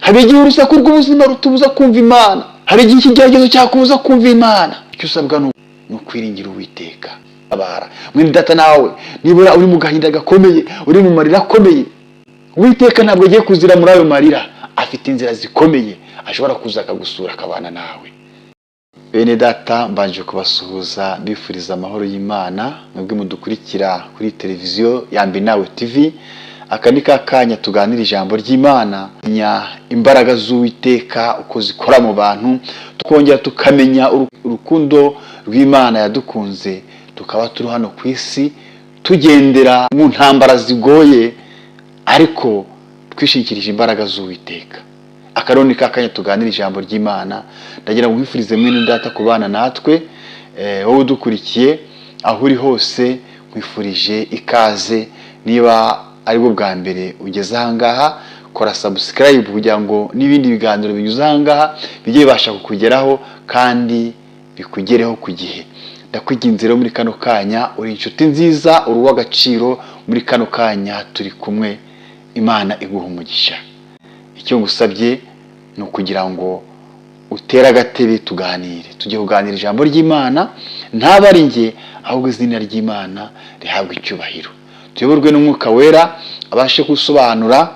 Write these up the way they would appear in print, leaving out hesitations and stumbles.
hari igihe urusaku rw'ubuzima rutubuza kumva Imana, hari igihe ikigeragezo cyakubuza kumva Imana. Icyo usabwa ni ukwiringira Uwiteka. Abara mwene data, nawe nibura uri mu gahinda gakomeye, uri mu marira akomeye, Uwiteka ntabwo agiye kuzira muri ayo marira. Afite inzira zikomeye, ashobora kuza akagusura akabana nawe. Bene data, mbanje kubasuhuza bifuriza amahoro y'Imana mwebwe mudukurikira kuri televiziyo Yambi Nawe TV. Aka ni kakanya tuganira ijambo ry'Imana, imbaraga z'Uwiteka uko zikora mu bantu, tukongera tukamenya urukundo rw'Imana yadukunze, tukaba turi hano ku isi tugendera mu ntambara zigoye, ariko twishingikirije imbaraga z'Uwiteka. Akaroni kakanya tuganira ijambo ry'Imana, ndagira ngo mwifurize mwene data kubana natwe. Wowe udukurikiye aho uri hose, mwifurije ikaze. Niba ari bwo bwa mbere ugeze ahangaha, kora subscribe kugira ngo n'ibindi biganiro binyuze ahangaha bijye bibasha kukugeraho kandi bikugereho ku gihe. Ndakwinginze rero muri kano kanya, uri inshuti nziza, uri uw'agaciro, muri kano kanya turi kumwe. Imana iguha umugisha. Icyo ngusabye ni ukugira ngo utere agatebe tuganire, tujye kuganira ijambo ry'Imana, ntaba ari njye ahubwo izina ry'Imana rihabwa icyubahiro. Tuyoborwe n'Umwuka Wera abashe gusobanura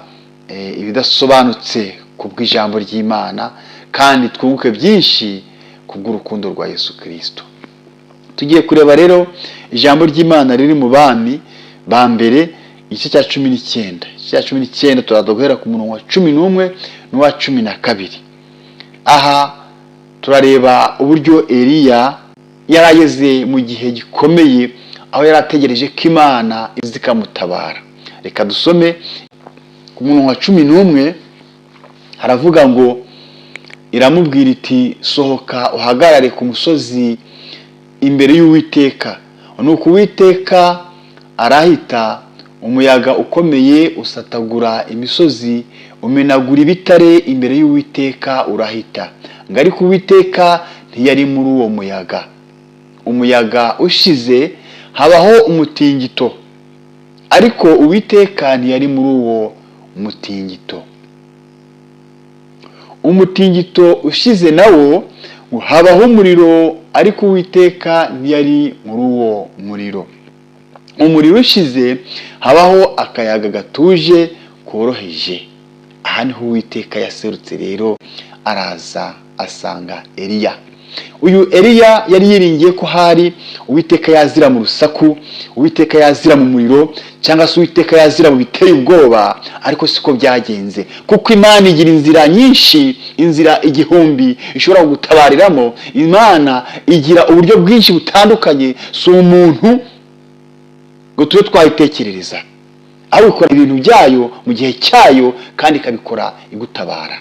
ibidasobanutse kubw'ijambo ry'Imana, kandi twunguke byinshi kubw'urukundo rwa Yesu Kristo. Tugiye kureba rero ijambo ry'Imana riri mu Bami ba mbere igice cya 19. Cya 19 turaza guhera ku murongo wa 11 n'uwa 12. Aha turareba uburyo Eliya yarageze mu gihe gikomeye, aho yarategereje ko Imana izikamutabara. Reka dusome ku murongo wa 11. Haravuga ngo, iramubwira iti, sohoka uhagarare ku musozi imbere y'Uwiteka. Nuko Uwiteka arahita, umuyaga ukomeye usatagura imisozi, umenagura ibitare imbere y'Uwiteka urahita. Ngo ariko Uwiteka ntiyari muri uwo muyaga. Umuyaga ushize habaho umutingito, ariko Uwiteka ntiyari muri uwo mutingito. Umutingito ushize nawo habaho umuriro, ariko Uwiteka ntiyari muri uwo muriro. Umuriro ushize habaho akayaga gatuje koroheje. Aha niho Uwiteka yaserutse rero, araza asanga Eliya. Uyu Eliya yari yiringiye ko hari Uwiteka yazira mu rusaku, Uwiteka yazira mu muriro, cyangwa se Uwiteka yazira mu biteye ubwoba, ariko siko byagenze. Kuko Imana igira inzira nyinshi, inzira igihumbi ishobora gutabariramo. Imana igira uburyo bwinshi butandukanye, si umuntu ngo tube twayitekerereza, ariko ikora ibintu byayo mu gihe cyayo, kandi ikabikora igutabara.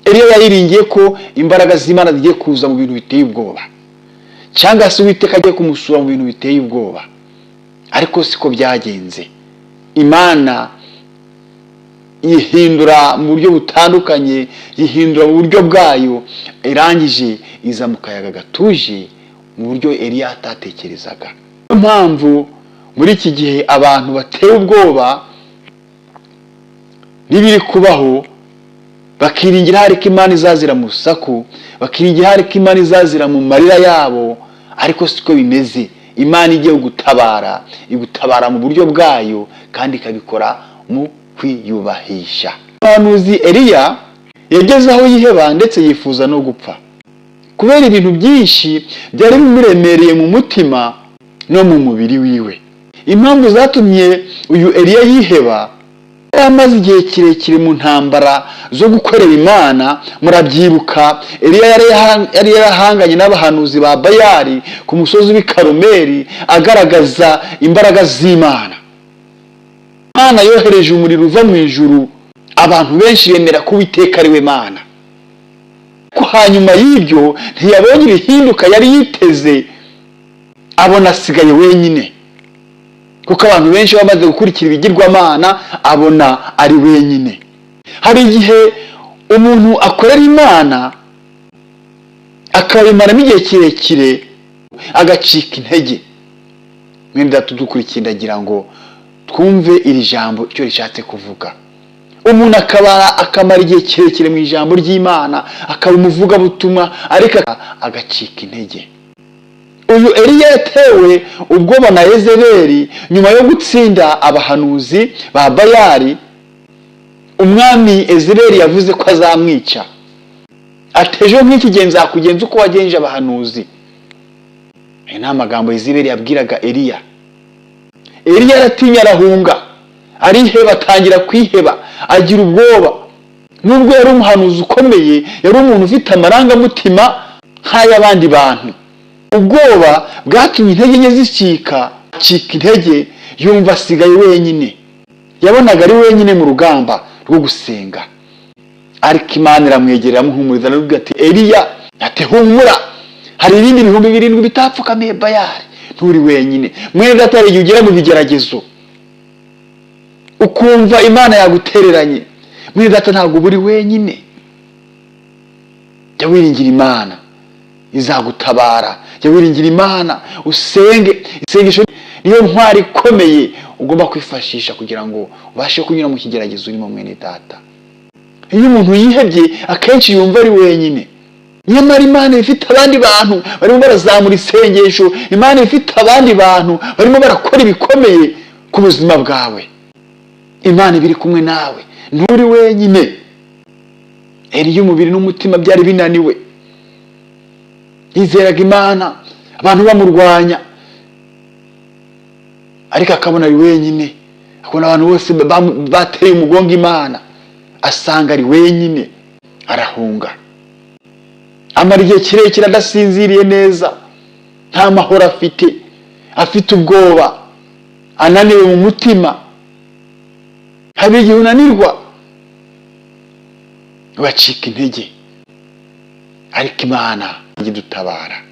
Eliya yayiringiye ko imbaraga z'Imana zigiye kuza mu bintu biteye ubwoba, cyangwa se Uwiteka agiye kumusura mu bintu biteye ubwoba, ariko siko byagenze. Imana yihindura mu buryo butandukanye, yihindura mu buryo bwayo, irangije iza mu kayaga gatuje mu buryo Eliya atatekerezaga. Niyo mpamvu muri iki gihe abantu bateye ubwoba n'ibiri kubaho, bakiringira hari ko Imana izazira mu rusaku, bakiringira hari ko Imana izazira mu marira yabo, ariko siko bimeze. Imana igiye gutabara, igutabara mu buryo bwayo, kandi ikabikora mu kwiyubahisha. Umuhanuzi Eliya yageze aho yiheba, ndetse yifuza no gupfa, kubera ibintu byinshi byari bimuremereye mu mutima no mu mubiri wiwe. Impamvu zatumye uyu Eliya yiheba, yamaze igihe kirekire mu ntambara zo gukorera Imana. Murabyibuka, Eliya yari yarahanganye n'abahanuzi ba Bayali ku musozi w'i Karumeli, agaragaza imbaraga z'Imana. Imana yohereje umuriro uva mu ijuru, abantu benshi bemera ko Uwiteka ari we Mana. Ko hanyuma y'ibyo ntiyabonye ibihinduka yari yiteze, abona asigaye wenyine, kuko abantu benshi bamaze gukurikira ibigirwamana, abona ari wenyine. Hari igihe umuntu akorera Imana akabimaramo igihe kirekire, agacika intege. Mwenda tudukurikiye, ndagira ngo twumve iri jambo icyo rishatse kuvuga. umuntu akamara igihe kirekire mu ijambo ry'Imana, akaba umuvugabutumwa ariko agacika intege. Uyu Eliya yatewe ubwoba na Yezebeli nyuma yo gutsinda abahanuzi ba Bayali. Umwami Yezebeli yavuze ko azamwica, atejo nk'iki gihe nzakugenza uko wagenje abahanuzi. Aya ni amagambo Yezebeli yabwiraga Eliya. Eliya aratinya, arahunga, ariheba, atangira kwiheba, agira ubwoba. Nubwo yari umuhanuzi ukomeye, yari umuntu ufite amarangamutima nk'ay'abandi bantu. Ubwoba bwatumye intege nke zicika intege, yumva asigaye wenyine. Yabonaga ari wenyine mu rugamba rwo gusenga. Ariko Imana iramwegerera amuhumuriza, aravuga ati Eliya, ati humura, hari ibindi 7,000 bitapfukamiye Bayali, nturi wenyine. Mwene data, hari igihe ugera mu bigeragezo ukumva Imana yagutereranye. Mwene data, ntabwo buri wenyine. Jya wiringira Imana, izagutabara. Jya wiringira Imana, usenge. Isengesho niyo ntwari ikomeye ugomba kwifashisha kugira ngo ubashe kunyura mu kigeragezo urimo, mwene data. Iyo umuntu yihebye akenshi yumva ari wenyine. Nyamara Imana ifite abandi bantu barimo barazamura isengesho. Imana ifite abandi bantu barimo barakora ibikomeye ku buzima bwawe. Imana ibiri kumwe nawe, nturi wenyine. Eliya umubiri n'umutima byari binaniwe, yizeraga Imana, abantu bamurwanya, ariko akabona ari wenyine. Akabona abantu bose bateye umugongo Imana, asanga ari wenyine, arahunga. Amara igihe kirekire adasinziriye neza, nta mahoro afite ubwoba, ananiwe mu mutima. Hari igihe unanirwa ugacika intege, ariko Imana idutabara.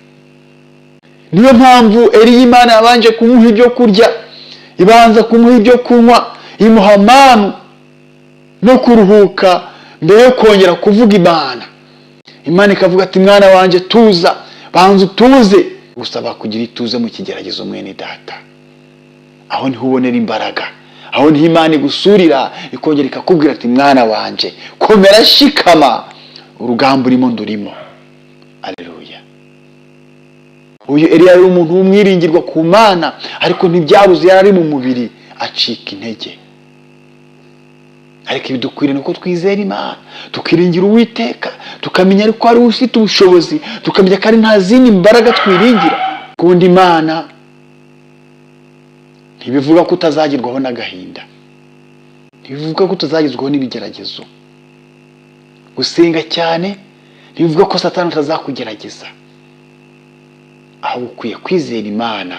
Niyo mpamvu Eliya Imana yabanje kumuha ibyo kurya, ibanza kumuha ibyo kunywa, imuha amanu no kuruhuka mbere yo kongera kuvuga Imana. Imana ikavuga ati mwana wanje tuza, banza utuze. Gusaba kugira ituze mu kigeragezo, mwene data. Aho niho ubonera imbaraga, aho niho Imana igusurira ikongera ikakubwira ati mwana wanje komera, shikama, urugamba urimo ndurimo. Aleluya. Uyu Eliya yari umuntu w'umwiringirwa ku Mana, ariko ntibyabuze yari mu mubiri acika intege. Ariko ibidukwiriye nuko twizera Imana, tukiringira Uwiteka, tukamenya ariko ari ufite ubushobozi, tukamenya ko ari nta zindi mbaraga twiringira. Kundi Imana ntibivuga ko utazagirwaho n'agahinda, ntibivuga ko utazagizwaho n'ibigeragezo. Gusenga cyane ntibivuga ko Satani atazakugerageza. Aho ukwiye kwizera Imana,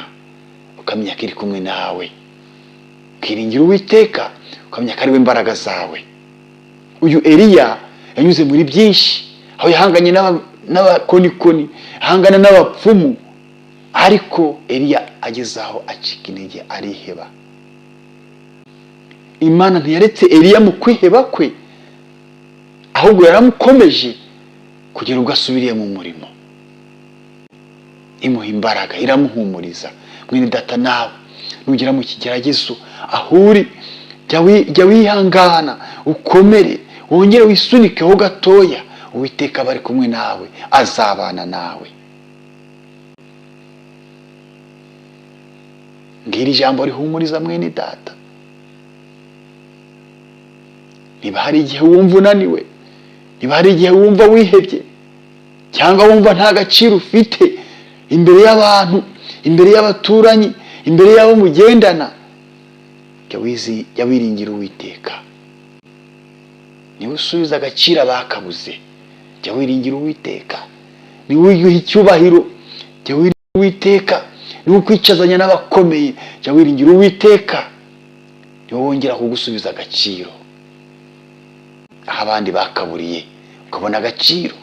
ukamenya ko iri kumwe nawe, ukiringira Uwiteka, ukamenya ko ari we imbaraga zawe. Uyu Eliya yanyuze muri byinshi, aho yahanganye n'abakonikoni, ahangana n'abapfumu, ariko Eliya ageze aho acika intege, ariheba. Imana ntiyaretse Eliya mu kwiheba kwe, ahubwo yaramukomeje kugira ngo asubire mu murimo. Imuha imbaraga, iramuhumuriza. Mwene data, nawe nugera mu kigeragezo ahuri, jya wihangana, ukomere, wongere wisunikeho gatoya. Uwiteka bari kumwe nawe, azabana nawe. Ngiri jambo rihumuriza, mwene data. Niba hari igihe wumva unaniwe, niba hari igihe wumva wihebye, cyangwa wumva nta gaciro ufite imbere y'abantu, imbere y'abaturanyi, imbere y'abo mugendana, jya wiringira Uwiteka. Niwe usubiza agaciro abakabuze, jya wiringira Uwiteka. Niwe wiguha icyubahiro, jya wiringira Uwiteka. Niwe ukwicazanya n'abakomeye, jya wiringira Uwiteka. Niwe wongera kugusubiza agaciro aho abandi bakaburiye, ukabona agaciro.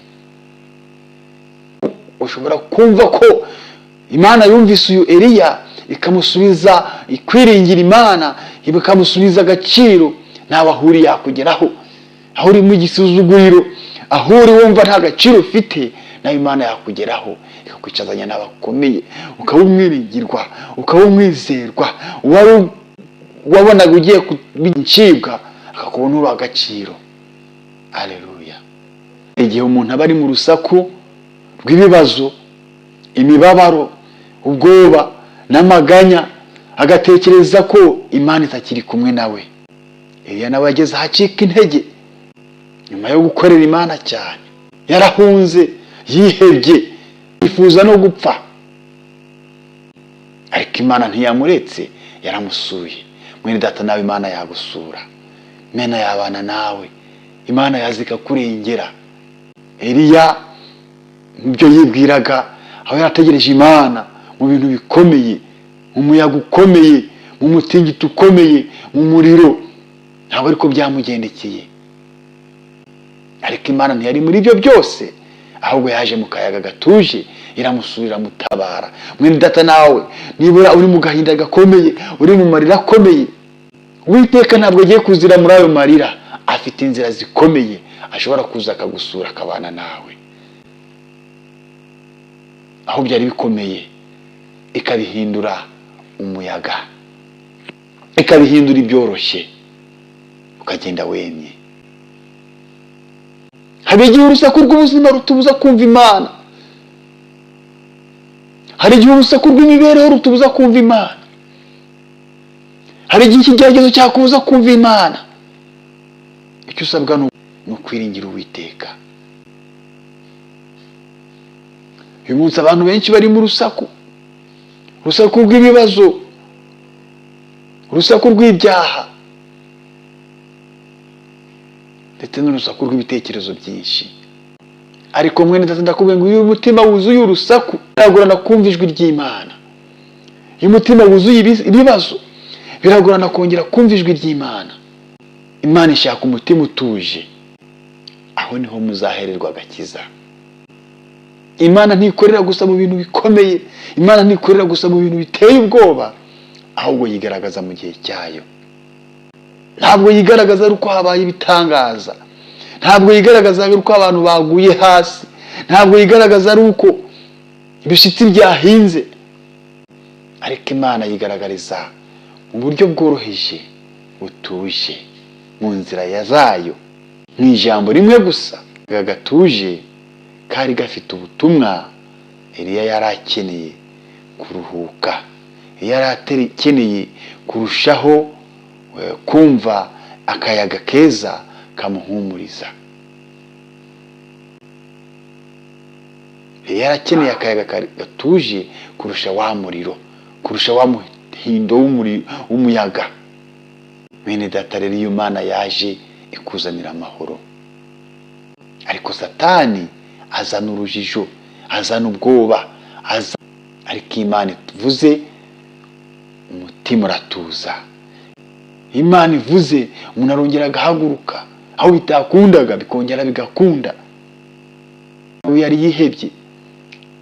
Ushobora kumva ko Imana yumvise uyu Eliya, ikamusubiza ikwiringira Imana, ikamusubiza agaciro. Nawe ahuri yakugeraho, aho uri mu gisuzuguriro, aho uri wumva nta gaciro ufite, nawe Imana yakugeraho ikakwicazanya n'abakomeye, ukaba umwiringirwa, ukaba umwizerwa. Wabonaga ugiye kubicibwa, akubona uri agaciro. Haleluya. Igihe umuntu aba ari mu rusaku rw'ibibazo, imibabaro, ubwoba n'amaganya, agatekereza ko Imana itakiri kumwe nawe, Eliya nawe ageze ahacika intege nyuma yo gukorera Imana cyane. Yarahunze, yihebye, yifuza no gupfa, ariko Imana ntiyamuretse, yaramusuye. Mwene data, nawe Imana yagusura, Imana yabana nawe, Imana yazika kurengera. Eliya ibyo yibwiraga, aho yarategereje Imana mu bintu bikomeye, mu muyaga ukomeye, mu mutingito ukomeye, mu muriro, ntabwo ariko byamugendekeye. Ariko Imana ntiyari muri ibyo byose, ahubwo yaje mu kayaga gatuje, iramusubira mutabara. Mwene data, nawe nibura uri mu gahinda gakomeye, uri mu marira akomeye, Uwiteka ntabwo agiye kuzira muri ayo marira. Afite inzira zikomeye, ashobora kuza akagusura, akabana nawe. Aho byari bikomeye, ikabihindura umuyaga, ikabihindura ibyoroshye, ukagenda wemye. Hari igihe urusaku rw'ubuzima rutubuza kumva Imana, hari igihe urusaku rw'imibereho rutubuza kumva Imana, hari igihe ikigeragezo cyakubuza kumva Imana. Icyo usabwa ni ukwiringira Uwiteka. Uyu munsi abantu benshi bari mu rusaku, urusaku rw'ibibazo, urusaku rw'ibyaha, ndetse n'urusaku rw'ibitekerezo byinshi. Ariko mwene data, ndakubwiye ngo iyo umutima wuzuye urusaku, biragorana kumva ijwi ry'Imana. Iyo umutima wuzuye ibibazo, biragorana kongera kumva ijwi ry'Imana. Imana ishaka umutima utuje, aho niho muzahererwa agakiza. Imana ntikorera gusa mu bintu bikomeye, Imana ntikorera gusa mu bintu biteye ubwoba, ahubwo yigaragaza mu gihe cyayo. Ntabwo yigaragaza ari uko habaye ibitangaza, ntabwo yigaragaza ari uko abantu baguye hasi, ntabwo yigaragaza ari uko ibishitsi byahinze, ariko Imana yigaragariza mu buryo bworoheje, butuje, mu nzira zayo, mu ijambo rimwe gusa gatuje, kari gafite ubutumwa. Eliya yari akeneye kuruhuka, yari akeneye kurushaho kumva akayaga keza kamuhumuriza. Yari akeneye akayaga gatuje kurusha wa muriro, kurusha wa muhindo w'umuyaga. Bene data, rero iyo Imana yaje ikuzanira amahoro, ariko Satani azana urujijo, azana ubwoba, ariko Imana ivuze umutima uratuza. Imana ivuze umuntu arongera agahaguruka, aho bitakundaga bikongera bigakunda. Ubu yari yihebye,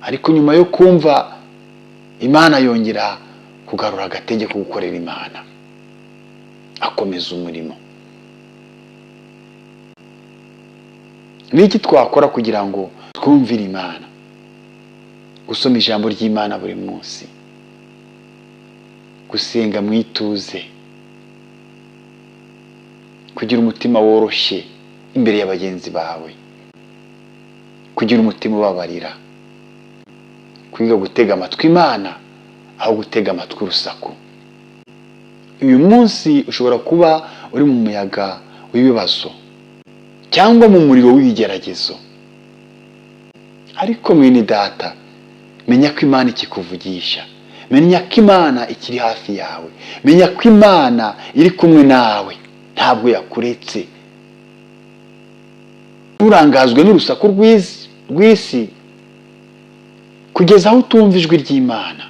ariko nyuma yo kumva Imana yongera kugarura agatege ko gukorera Imana, akomeza umurimo. Niki twakora kugira ngo twumvire Imana? Gusoma ijambo ry'Imana buri munsi, gusenga mwituze, kugira umutima woroshye imbere y'abagenzi bawe, kugira umutima ubabarira, kwiga gutega amatwi Imana aho gutega amatwi urusaku. Uyu munsi ushobora kuba uri mu muyaga w'ibibazo cyangwa mu muriro w'ibigeragezo, ariko mwene data, menya ko Imana ikikuvugisha, menya ko Imana ikiri hafi yawe, menya ko Imana iri kumwe nawe, ntabwo yakuretse. Urangazwe n'urusaku rw'isi kugeza aho utumva ijwi ry'Imana.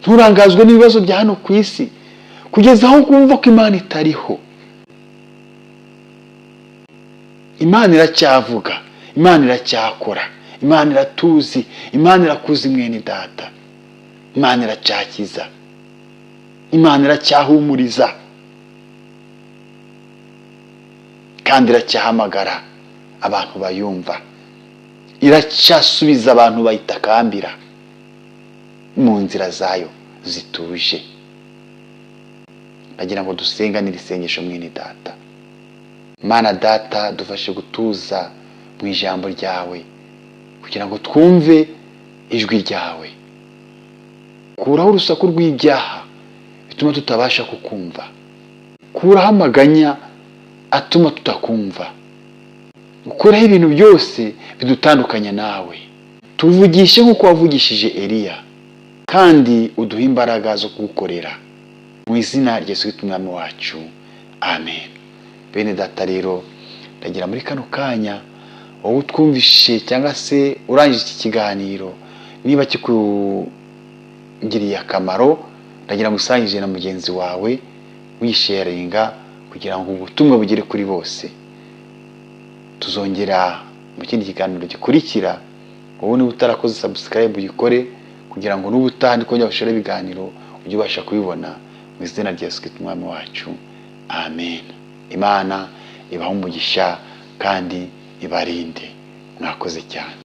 Nturangazwe n'ibibazo bya hano ku isi kugeza aho kumva ko Imana itariho. Imana iracyavuga, Imana iracyakora, Imana iratuzi, Imana irakuzi mwene data, Imana iracyakiza, Imana iracyahumuriza, kandi iracyahamagara abantu bayumva, iracyasubiza abantu bayitakambira mu nzira zayo zituje. Nagira ngo dusenganire isengesho mwene data. Mana Data, dufashe gutuza mu ijambo ryawe kugira ngo twumve ijwi ryawe. Kuraho urusaku rw'ibyaha bituma tutabasha kukumva. Kuraho amaganya atuma tutakumva. Ukuraho ibintu byose bidutandukanya nawe. Tuvugishe nk'uko wavugishije Eliya, kandi uduhe imbaraga zo kugukorera. Mu izina rya Yesu Kristo umwami wacu, amen. Bene Data rero, ndagira muri kano kanya wowe utwumvishe cyangwa se urangije iki kiganiro, niba kikugiriye akamaro, ndagira musangije na mugenzi wawe, wisharinga kugira ngo ubutumwa bugere kuri bose. Tuzongera mu kindi kiganiro gikurikira. Wowe niba utarakoze subscribe uyikore kugira ngo n'ubutaha ndikongera gushira ibiganiro ujye ubasha kubibona. Mu izina rya Yesu Kristo umwami wacu, amen. Imana ibahe umugisha kandi ibarinde. Mwakoze cyane.